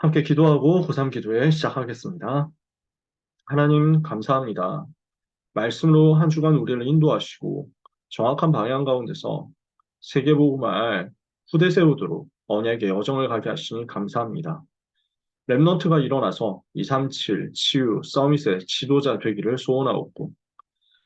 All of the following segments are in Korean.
함께 기도하고 고3 기도회 시작하겠습니다. 하나님 감사합니다. 말씀으로 한 주간 우리를 인도하시고 정확한 방향 가운데서 세계복음을 후대 세우도록 언약의 여정을 가게 하시니 감사합니다. 랩넌트가 일어나서 237 치유 서밋의 지도자 되기를 소원하옵고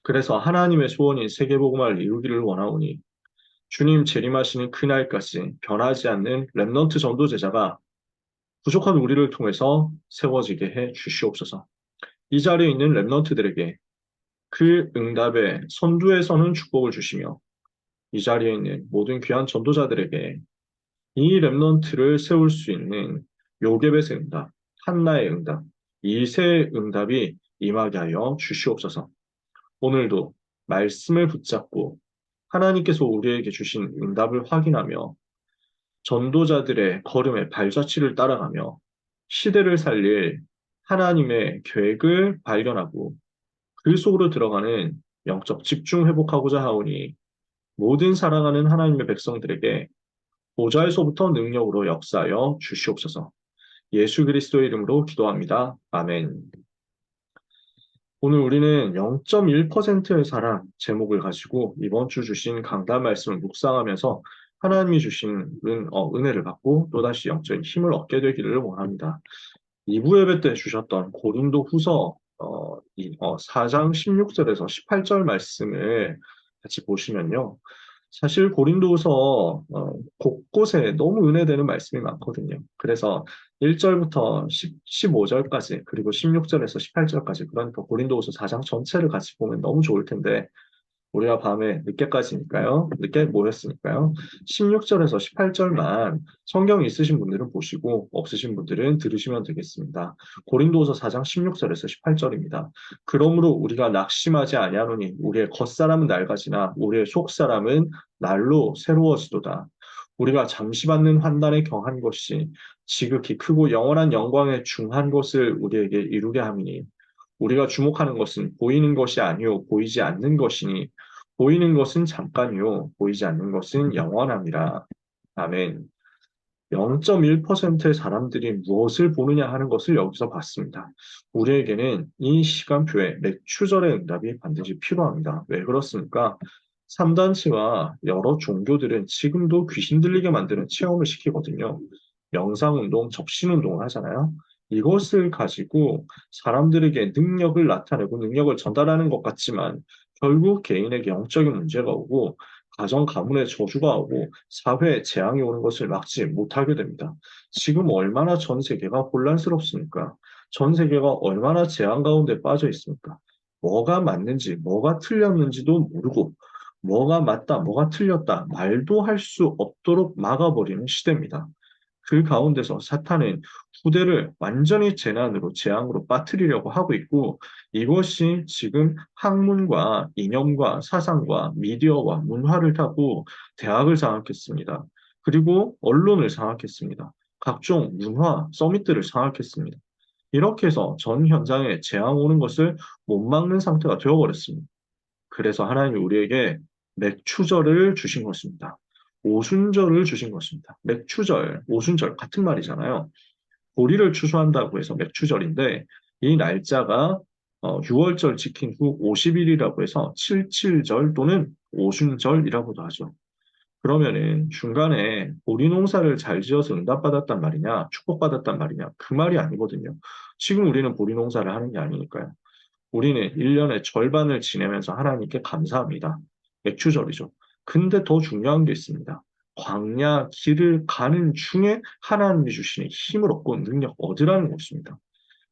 그래서 하나님의 소원인 세계복음을 이루기를 원하오니 주님 재림하시는 그날까지 변하지 않는 랩넌트 전도 제자가 부족한 우리를 통해서 세워지게 해 주시옵소서. 이 자리에 있는 랩런트들에게 그 응답에 선두에 서는 축복을 주시며 이 자리에 있는 모든 귀한 전도자들에게 이 랩런트를 세울 수 있는 요게벳의 응답, 한나의 응답, 이세의 응답이 임하게 하여 주시옵소서. 오늘도 말씀을 붙잡고 하나님께서 우리에게 주신 응답을 확인하며 전도자들의 걸음의 발자취를 따라가며 시대를 살릴 하나님의 계획을 발견하고 그 속으로 들어가는 영적 집중 회복하고자 하오니 모든 사랑하는 하나님의 백성들에게 보좌에서부터 능력으로 역사하여 주시옵소서. 예수 그리스도의 이름으로 기도합니다. 아멘. 오늘 우리는 0.1%의 사랑 제목을 가지고 이번 주 주신 강단 말씀을 묵상하면서 하나님이 주신 은혜를 받고 또다시 영적인 힘을 얻게 되기를 원합니다. 2부 예배 때 주셨던 고린도 후서 4장 16절에서 18절 말씀을 같이 보시면요. 사실 고린도후서 곳곳에 너무 은혜되는 말씀이 많거든요. 그래서 1절부터 15절까지 그리고 16절에서 18절까지 그러니까 고린도후서 4장 전체를 같이 보면 너무 좋을 텐데 우리가 밤에 늦게까지니까요. 늦게 모였으니까요. 16절에서 18절만 성경이 있으신 분들은 보시고 없으신 분들은 들으시면 되겠습니다. 고린도후서 4장 16절에서 18절입니다. 그러므로 우리가 낙심하지 아니하노니 우리의 겉사람은 낡아지나 우리의 속사람은 날로 새로워지도다. 우리가 잠시 받는 환난에 경한 것이 지극히 크고 영원한 영광에 중한 것을 우리에게 이루게 함이니 우리가 주목하는 것은 보이는 것이 아니요 보이지 않는 것이니 보이는 것은 잠깐이요 보이지 않는 것은 영원함이라. 아멘. 0.1%의 사람들이 무엇을 보느냐 하는 것을 여기서 봤습니다. 우리에게는 이 시간표에 맥추절의 응답이 반드시 필요합니다. 왜 그렇습니까? 3단체와 여러 종교들은 지금도 귀신 들리게 만드는 체험을 시키거든요. 명상운동, 접신운동을 하잖아요. 이것을 가지고 사람들에게 능력을 나타내고 능력을 전달하는 것 같지만 결국 개인에게 영적인 문제가 오고 가정 가문의 저주가 오고 사회에 재앙이 오는 것을 막지 못하게 됩니다. 지금 얼마나 전 세계가 혼란스럽습니까? 전 세계가 얼마나 재앙 가운데 빠져 있습니까? 뭐가 맞는지, 뭐가 틀렸는지도 모르고, 뭐가 맞다, 뭐가 틀렸다, 말도 할 수 없도록 막아버리는 시대입니다. 그 가운데서 사탄은 후대를 완전히 재난으로, 재앙으로 빠뜨리려고 하고 있고, 이것이 지금 학문과 이념과 사상과 미디어와 문화를 타고 대학을 장악했습니다. 그리고 언론을 장악했습니다. 각종 문화 서밋들을 장악했습니다. 이렇게 해서 전 현장에 재앙 오는 것을 못 막는 상태가 되어버렸습니다. 그래서 하나님이 우리에게 맥추절을 주신 것입니다. 오순절을 주신 것입니다. 맥추절, 오순절 같은 말이잖아요. 보리를 추수한다고 해서 맥추절인데 이 날짜가 6월절 지킨 후 50일이라고 해서 77절 또는 오순절이라고도 하죠. 그러면은 중간에 보리 농사를 잘 지어서 응답받았단 말이냐, 축복받았단 말이냐, 그 말이 아니거든요. 지금 우리는 보리 농사를 하는 게 아니니까요. 우리는 1년의 절반을 지내면서 하나님께 감사합니다. 맥추절이죠. 근데 더 중요한 게 있습니다. 광야 길을 가는 중에 하나님이 주시는 힘을 얻고 능력 얻으라는 것입니다.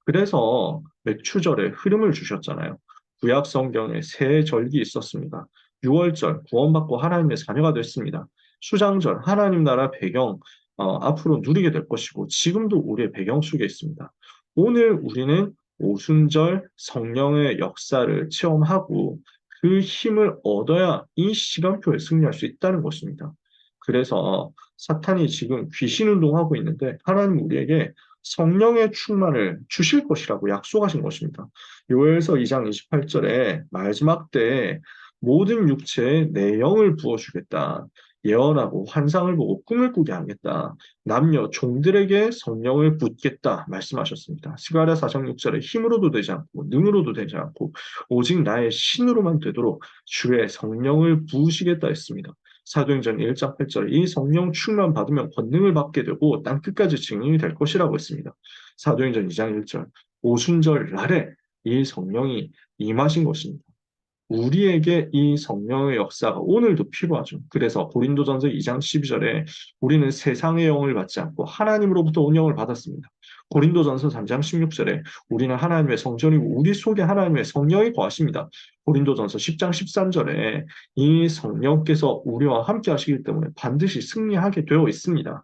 그래서 맥추절에 흐름을 주셨잖아요. 구약 성경에 새 절기 있었습니다. 6월절 구원받고 하나님의 자녀가 됐습니다. 수장절 하나님 나라 배경 앞으로 누리게 될 것이고 지금도 우리의 배경 속에 있습니다. 오늘 우리는 오순절 성령의 역사를 체험하고 그 힘을 얻어야 이 시간표에 승리할 수 있다는 것입니다. 그래서 사탄이 지금 귀신 운동하고 있는데 하나님 우리에게 성령의 충만을 주실 것이라고 약속하신 것입니다. 요엘서 2장 28절에 마지막 때에 모든 육체에 내 영을 부어주겠다. 예언하고 환상을 보고 꿈을 꾸게 하겠다. 남녀 종들에게 성령을 붓겠다 말씀하셨습니다. 스가랴 4장 6절에 힘으로도 되지 않고 능으로도 되지 않고 오직 나의 신으로만 되도록 주의 성령을 부으시겠다 했습니다. 사도행전 1장 8절 이 성령 충만 받으면 권능을 받게 되고 땅 끝까지 증인이 될 것이라고 했습니다. 사도행전 2장 1절 오순절 날에 이 성령이 임하신 것입니다. 우리에게 이 성령의 역사가 오늘도 필요하죠. 그래서 고린도전서 2장 12절에 우리는 세상의 영을 받지 않고 하나님으로부터 온 영을 받았습니다. 고린도전서 3장 16절에 우리는 하나님의 성전이고 우리 속에 하나님의 성령이 거하십니다. 고린도전서 10장 13절에 이 성령께서 우리와 함께 하시기 때문에 반드시 승리하게 되어 있습니다.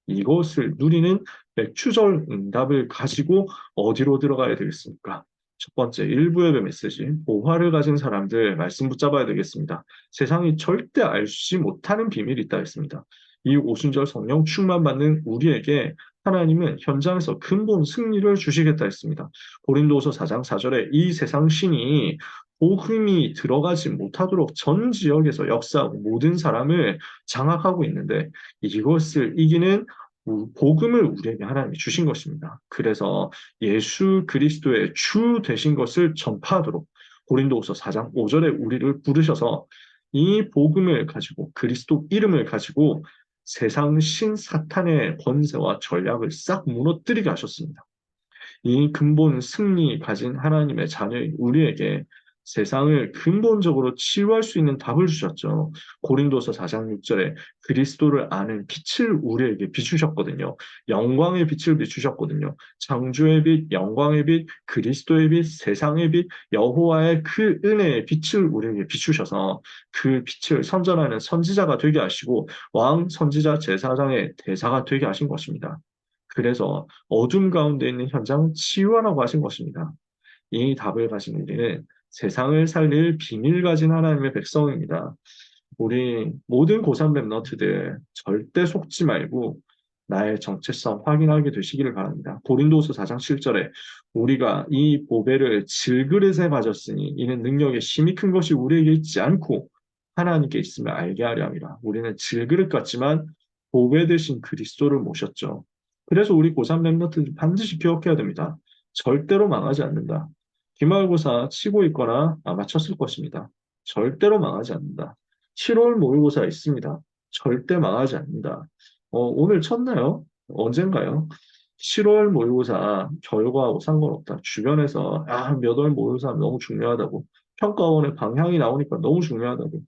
이것을 누리는 맥추절 응답을 가지고 어디로 들어가야 되겠습니까? 첫 번째, 일부예배 메시지, 보화를 가진 사람들 말씀 붙잡아야 되겠습니다. 세상이 절대 알지 못하는 비밀이 있다 했습니다. 이 오순절 성령 충만 받는 우리에게 하나님은 현장에서 근본 승리를 주시겠다 했습니다. 고린도후서 4장 4절에 이 세상 신이 복음이 들어가지 못하도록 전 지역에서 역사하고 모든 사람을 장악하고 있는데 이것을 이기는 복음을 우리에게 하나님이 주신 것입니다. 그래서 예수 그리스도의 주 되신 것을 전파하도록 고린도후서 4장 5절에 우리를 부르셔서 이 복음을 가지고 그리스도 이름을 가지고 세상 신 사탄의 권세와 전략을 싹 무너뜨리게 하셨습니다. 이 근본 승리 가진 하나님의 자녀인 우리에게 세상을 근본적으로 치유할 수 있는 답을 주셨죠. 고린도서 4장 6절에 그리스도를 아는 빛을 우리에게 비추셨거든요. 영광의 빛을 비추셨거든요. 창조의 빛, 영광의 빛, 그리스도의 빛, 세상의 빛, 여호와의 그 은혜의 빛을 우리에게 비추셔서 그 빛을 선전하는 선지자가 되게 하시고 왕 선지자 제사장의 대사가 되게 하신 것입니다. 그래서 어둠 가운데 있는 현장 치유하라고 하신 것입니다. 이 답을 가진 우리는 세상을 살릴 비밀 가진 하나님의 백성입니다. 우리 모든 고3 랩너트들 절대 속지 말고 나의 정체성 확인하게 되시기를 바랍니다. 고린도후서 4장 7절에 우리가 이 보배를 질그릇에 가졌으니 이는 능력의 힘이 큰 것이 우리에게 있지 않고 하나님께 있음을 알게 하려 함이라. 우리는 질그릇 같지만 보배 대신 그리스도를 모셨죠. 그래서 우리 고3 랩너트들 반드시 기억해야 됩니다. 절대로 망하지 않는다. 기말고사 치고 있거나 아마 쳤을 것입니다. 절대로 망하지 않는다. 7월 모의고사 있습니다. 절대 망하지 않는다. 오늘 쳤나요? 언젠가요? 7월 모의고사 결과하고 상관없다. 주변에서 몇 월 모의고사 너무 중요하다고. 평가원의 방향이 나오니까 너무 중요하다고.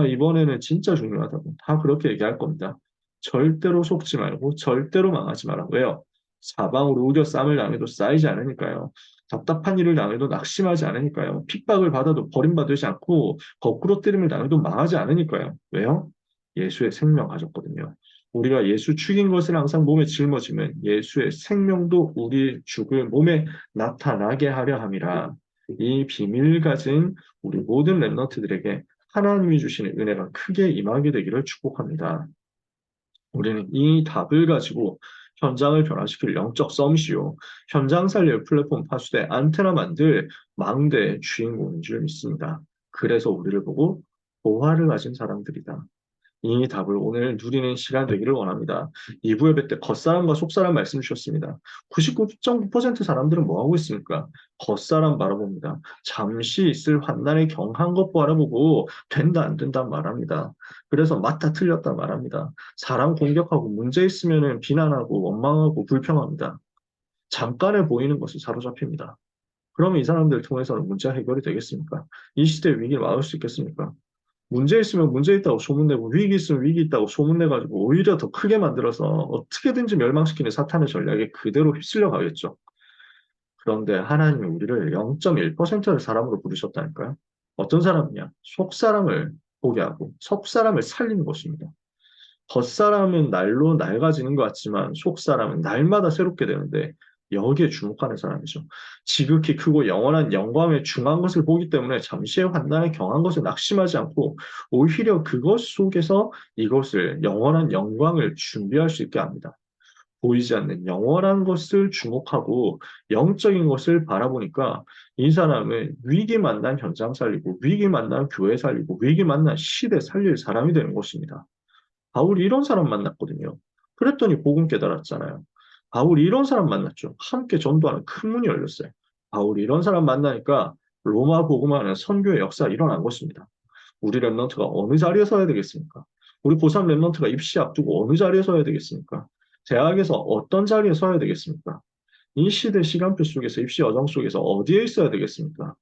이번에는 진짜 중요하다고. 다 그렇게 얘기할 겁니다. 절대로 속지 말고 절대로 망하지 마라. 왜요? 사방으로 우겨 쌈을 당해도 쌓이지 않으니까요. 답답한 일을 당해도 낙심하지 않으니까요. 핍박을 받아도 버림받지 않고 거꾸로 때림을 당해도 망하지 않으니까요. 왜요? 예수의 생명 가졌거든요. 우리가 예수 죽인 것을 항상 몸에 짊어지면 예수의 생명도 우리 죽을 몸에 나타나게 하려 함이라. 이 비밀 가진 우리 모든 랩너트들에게 하나님이 주시는 은혜가 크게 임하게 되기를 축복합니다. 우리는 이 답을 가지고 현장을 변화시킬 영적 썸이시요. 현장 살릴 플랫폼 파수대 안테나 만들 망대의 주인공인 줄 믿습니다. 그래서 우리를 보고 보화를 가진 사람들이다. 이 답을 오늘 누리는 시간 되기를 원합니다. 2부 예배 때 겉사람과 속사람 말씀 주셨습니다. 99.9% 사람들은 뭐 하고 있습니까? 겉사람 바라봅니다. 잠시 있을 환난에 경한 것 바라보고 된다 안 된다 말합니다. 그래서 맞다 틀렸다 말합니다. 사람 공격하고 문제 있으면 비난하고 원망하고 불평합니다. 잠깐에 보이는 것을 사로잡힙니다. 그러면 이 사람들 통해서는 문제 해결이 되겠습니까? 이 시대의 위기를 막을 수 있겠습니까? 문제 있으면 문제 있다고 소문내고 위기 있으면 위기 있다고 소문내가지고 오히려 더 크게 만들어서 어떻게든지 멸망시키는 사탄의 전략에 그대로 휩쓸려 가겠죠. 그런데 하나님이 우리를 0.1%의 사람으로 부르셨다니까요. 어떤 사람이냐? 속사람을 보게 하고 속사람을 살리는 것입니다. 겉사람은 날로 낡아지는 것 같지만 속사람은 날마다 새롭게 되는데 여기에 주목하는 사람이죠. 지극히 크고 영원한 영광에 중한 것을 보기 때문에 잠시의 환난에 경한 것을 낙심하지 않고 오히려 그것 속에서 이것을 영원한 영광을 준비할 수 있게 합니다. 보이지 않는 영원한 것을 주목하고 영적인 것을 바라보니까 이 사람은 위기 만난 현장 살리고 위기 만난 교회 살리고 위기 만난 시대 살릴 사람이 되는 것입니다. 바울이 이런 사람 만났거든요. 그랬더니 복음 깨달았잖아요. 바울이 이런 사람 만났죠. 함께 전도하는 큰 문이 열렸어요. 바울이 이런 사람 만나니까 로마 복음화는 선교의 역사가 일어난 것입니다. 우리 랩런트가 어느 자리에 서야 되겠습니까? 우리 고3 랩런트가 입시 앞두고 어느 자리에 서야 되겠습니까? 대학에서 어떤 자리에 서야 되겠습니까? 이 시대 시간표 속에서 입시 여정 속에서 어디에 있어야 되겠습니까?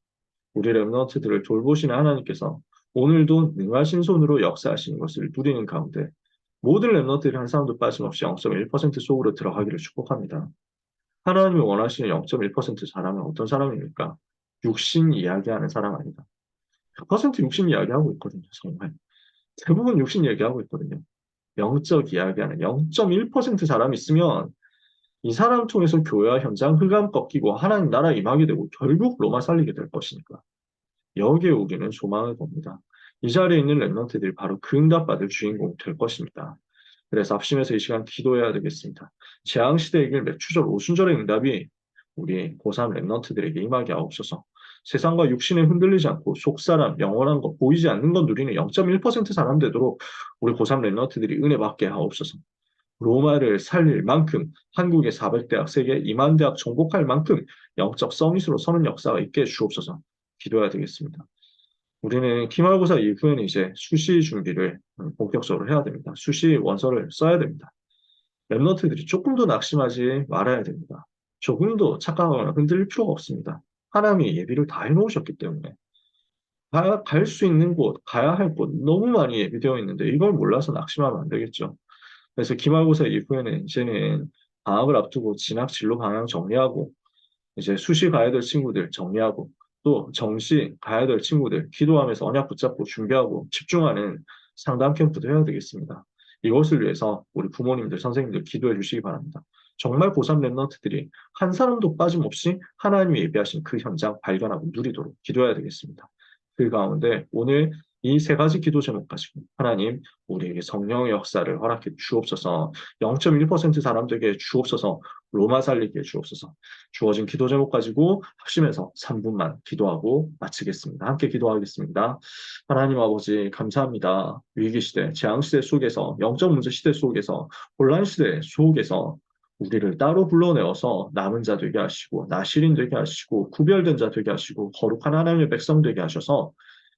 우리 랩런트들을 돌보시는 하나님께서 오늘도 능하신 손으로 역사하시는 것을 누리는 가운데 모든 랩런트들이 한 사람도 빠짐없이 0.1% 속으로 들어가기를 축복합니다. 하나님이 원하시는 0.1% 사람은 어떤 사람입니까? 육신 이야기하는 사람 아니다. 100% 육신 이야기하고 있거든요, 정말. 대부분 육신 이야기하고 있거든요. 영적 이야기하는 0.1% 사람이 있으면 이 사람 통해서 교회와 현장 흑암 꺾이고 하나님 나라 임하게 되고 결국 로마 살리게 될 것이니까. 여기에 우리는 소망을 봅니다. 이 자리에 있는 랩런트들이 바로 그 응답받을 주인공이 될 것입니다. 그래서 합심해서 이 시간 기도해야 되겠습니다. 재앙시대에 이길 맥추절 오순절의 응답이 우리 고3 랩런트들에게 임하게 하옵소서. 세상과 육신에 흔들리지 않고 속사람, 영원한 것, 보이지 않는 것 누리는 0.1% 사람 되도록 우리 고3 랩런트들이 은혜 받게 하옵소서. 로마를 살릴 만큼 한국의 400대학, 세계 2만 대학 정복할 만큼 영적 서밋으로 서는 역사가 있게 해주옵소서. 기도해야 되겠습니다. 우리는 기말고사 이후에는 이제 수시 준비를 본격적으로 해야 됩니다. 수시 원서를 써야 됩니다. 랩런트들이 조금 더 낙심하지 말아야 됩니다. 조금도 착각하거나 흔들릴 필요가 없습니다. 하나님이 예비를 다 해놓으셨기 때문에 갈 수 있는 곳, 가야 할 곳 너무 많이 예비되어 있는데 이걸 몰라서 낙심하면 안 되겠죠. 그래서 기말고사 이후에는 이제는 방학을 앞두고 진학 진로 방향 정리하고 이제 수시 가야 될 친구들 정리하고 또 정시 가야 될 친구들 기도하면서 언약 붙잡고 준비하고 집중하는 상담 캠프도 해야 되겠습니다. 이것을 위해서 우리 부모님들, 선생님들 기도해 주시기 바랍니다. 정말 고3 랩런트들이 한 사람도 빠짐없이 하나님이 예비하신 그 현장 발견하고 누리도록 기도해야 되겠습니다. 그 가운데 오늘 이 세 가지 기도 제목 가지고 하나님 우리에게 성령의 역사를 허락해 주옵소서. 0.1% 사람 되게 주옵소서. 로마 살리게 주옵소서. 주어진 기도 제목 가지고 합심해서 3분만 기도하고 마치겠습니다. 함께 기도하겠습니다. 하나님 아버지 감사합니다. 위기 시대, 재앙 시대 속에서 영적 문제 시대 속에서 혼란 시대 속에서 우리를 따로 불러내어서 남은 자 되게 하시고 나시린 되게 하시고 구별된 자 되게 하시고 거룩한 하나님의 백성 되게 하셔서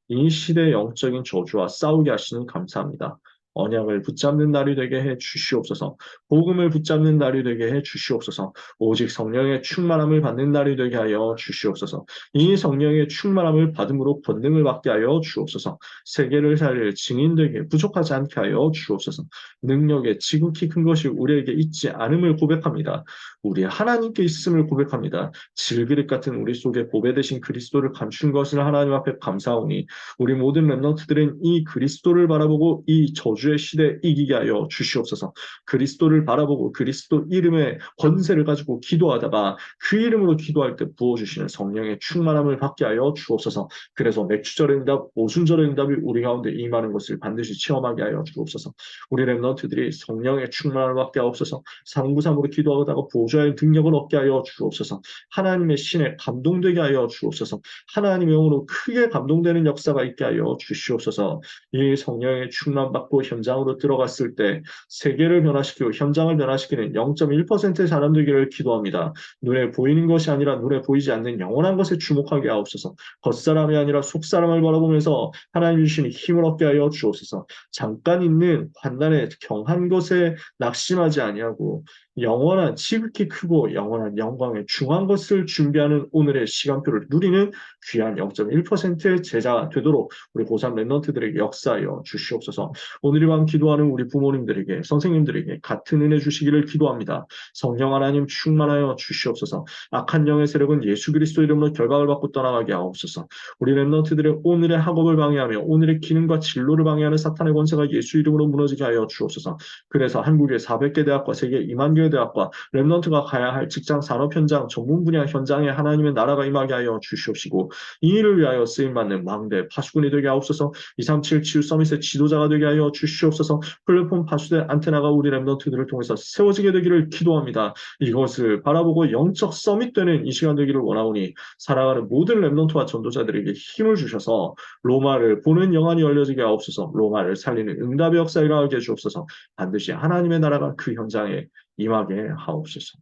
이 시대의 영적인 저주와 싸우게 하시는 감사합니다. 언약을 붙잡는 날이 되게 해 주시옵소서. 복음을 붙잡는 날이 되게 해 주시옵소서. 오직 성령의 충만함을 받는 날이 되게 하여 주시옵소서. 이 성령의 충만함을 받음으로 권능을 받게 하여 주옵소서. 세계를 살릴 증인 되게 부족하지 않게 하여 주옵소서. 능력의 지극히 큰 것이 우리에게 있지 않음을 고백합니다. 우리 하나님께 있음을 고백합니다. 질그릇 같은 우리 속에 보배 되신 그리스도를 감춘 것을 하나님 앞에 감사하오니 우리 모든 랩런트들은 이 그리스도를 바라보고 이 저주의 시대에 이기게 하여 주시옵소서. 그리스도를 바라보고 그리스도 이름의 권세를 가지고 기도하다가 그 이름으로 기도할 때 부어주시는 성령의 충만함을 받게 하여 주옵소서. 그래서 맥주절의 응답, 오순절의 응답이 우리 가운데 임하는 것을 반드시 체험하게 하여 주옵소서. 우리 랩런트들이 성령의 충만함을 받게 하옵소서. 상부상으로 기도하다가 보좌의 능력을 얻게 하여 주옵소서. 하나님의 신에 감동되게 하여 주옵소서. 하나님의 영으로 크게 감동되는 역사가 있게 하여 주시옵소서. 이 성령의 충만 받고 현장으로 들어갔을 때 세계를 변화시키고 현장을 변화시키는 0.1%의 사람 되기를 기도합니다. 눈에 보이는 것이 아니라 눈에 보이지 않는 영원한 것에 주목하게 하옵소서. 겉사람이 아니라 속사람을 바라보면서 하나님 주시는 힘을 얻게 하여 주옵소서. 잠깐 있는 환난의 경한 것에 낙심하지 아니하고 영원한 지극히 크고 영원한 영광의 중한 것을 준비하는 오늘의 시간표를 누리는 귀한 0.1%의 제자가 되도록 우리 고3 랩런트들에게 역사하여 주시옵소서. 오늘 이 밤 기도하는 우리 부모님들에게 선생님들에게 같은 은혜 주시기를 기도합니다. 성령 하나님 충만하여 주시옵소서. 악한 영의 세력은 예수 그리스도 이름으로 결박을 받고 떠나가게 하옵소서. 우리 랩런트들의 오늘의 학업을 방해하며 오늘의 기능과 진로를 방해하는 사탄의 권세가 예수 이름으로 무너지게 하여 주옵소서. 그래서 한국의 400개 대학과 세계 2만 개의 대학과 랩런트가 가야 할 직장 산업 현장 전문 분야 현장에 하나님의 나라가 임하게 하여 주시옵시고 이 일을 위하여 쓰임받는 망대 파수꾼이 되게 하옵소서. 237 치유 서밋의 지도자가 되게 하여 주시옵소서. 주시옵소서. 플랫폼 파수된 안테나가 우리 랩런트들을 통해서 세워지게 되기를 기도합니다. 이것을 바라보고 영적 서밋 되는 이 시간 되기를 원하오니 사랑하는 모든 랩런트와 전도자들에게 힘을 주셔서 로마를 보는 영안이 열려지게 하옵소서. 로마를 살리는 응답의 역사 일어나게 해주옵소서. 반드시 하나님의 나라가 그 현장에 임하게 하옵소서.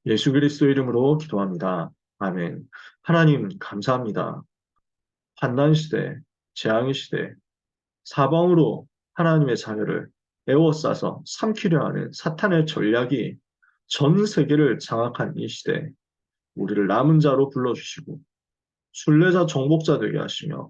예수 그리스도 이름으로 기도합니다. 아멘. 하나님 감사합니다. 환난 시대, 재앙의 시대, 사방으로 하나님의 자녀를 에워싸서 삼키려 하는 사탄의 전략이 전 세계를 장악한 이 시대, 우리를 남은 자로 불러주시고 순례자 정복자 되게 하시며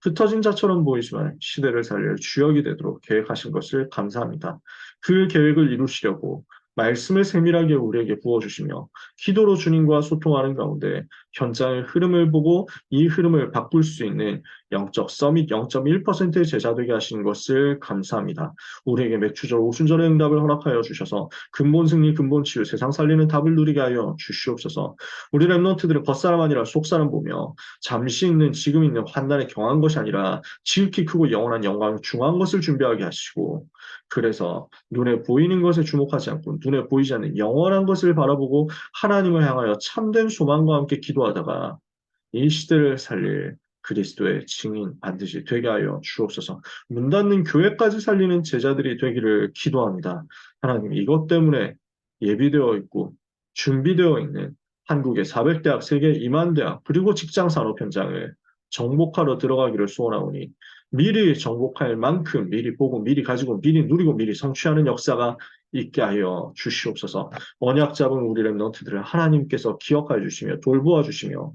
흩어진 자처럼 보이지만 시대를 살릴 주역이 되도록 계획하신 것을 감사합니다. 그 계획을 이루시려고 말씀을 세밀하게 우리에게 부어주시며 기도로 주님과 소통하는 가운데 현장의 흐름을 보고 이 흐름을 바꿀 수 있는 영적 서밋 0.1%의 제자 되게 하신 것을 감사합니다. 우리에게 맥주절, 오순절의 응답을 허락하여 주셔서 근본 승리, 근본 치유, 세상 살리는 답을 누리게 하여 주시옵소서. 우리 랩런트들은 겉사람 아니라 속사람 보며 잠시 있는 지금 있는 환난에 경한 것이 아니라 지극히 크고 영원한 영광을 중한 것을 준비하게 하시고 그래서 눈에 보이는 것에 주목하지 않고 눈에 보이지 않는 영원한 것을 바라보고 하나님을 향하여 참된 소망과 함께 기도하다가 이 시대를 살릴 그리스도의 증인 반드시 되게 하여 주옵소서. 문 닫는 교회까지 살리는 제자들이 되기를 기도합니다. 하나님 이것 때문에 예비되어 있고 준비되어 있는 한국의 400대학, 세계 2만 대학, 그리고 직장 산업 현장을 정복하러 들어가기를 소원하오니 미리 정복할 만큼 미리 보고 미리 가지고 미리 누리고 미리 성취하는 역사가 있게 하여 주시옵소서. 언약 잡은 우리 랩런트들을 하나님께서 기억하여 주시며 돌보아 주시며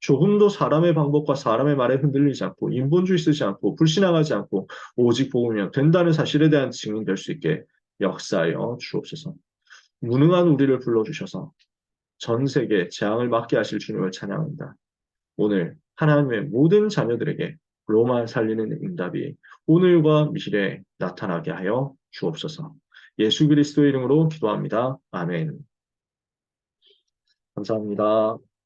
조금도 사람의 방법과 사람의 말에 흔들리지 않고 인본주의 쓰지 않고 불신앙하지 않고 오직 복음이면 된다는 사실에 대한 증인될 수 있게 역사하여 주옵소서. 무능한 우리를 불러주셔서 전 세계 재앙을 막게 하실 주님을 찬양합니다. 오늘 하나님의 모든 자녀들에게 로마 살리는 응답이 오늘과 미래에 나타나게 하여 주옵소서. 예수 그리스도의 이름으로 기도합니다. 아멘. 감사합니다.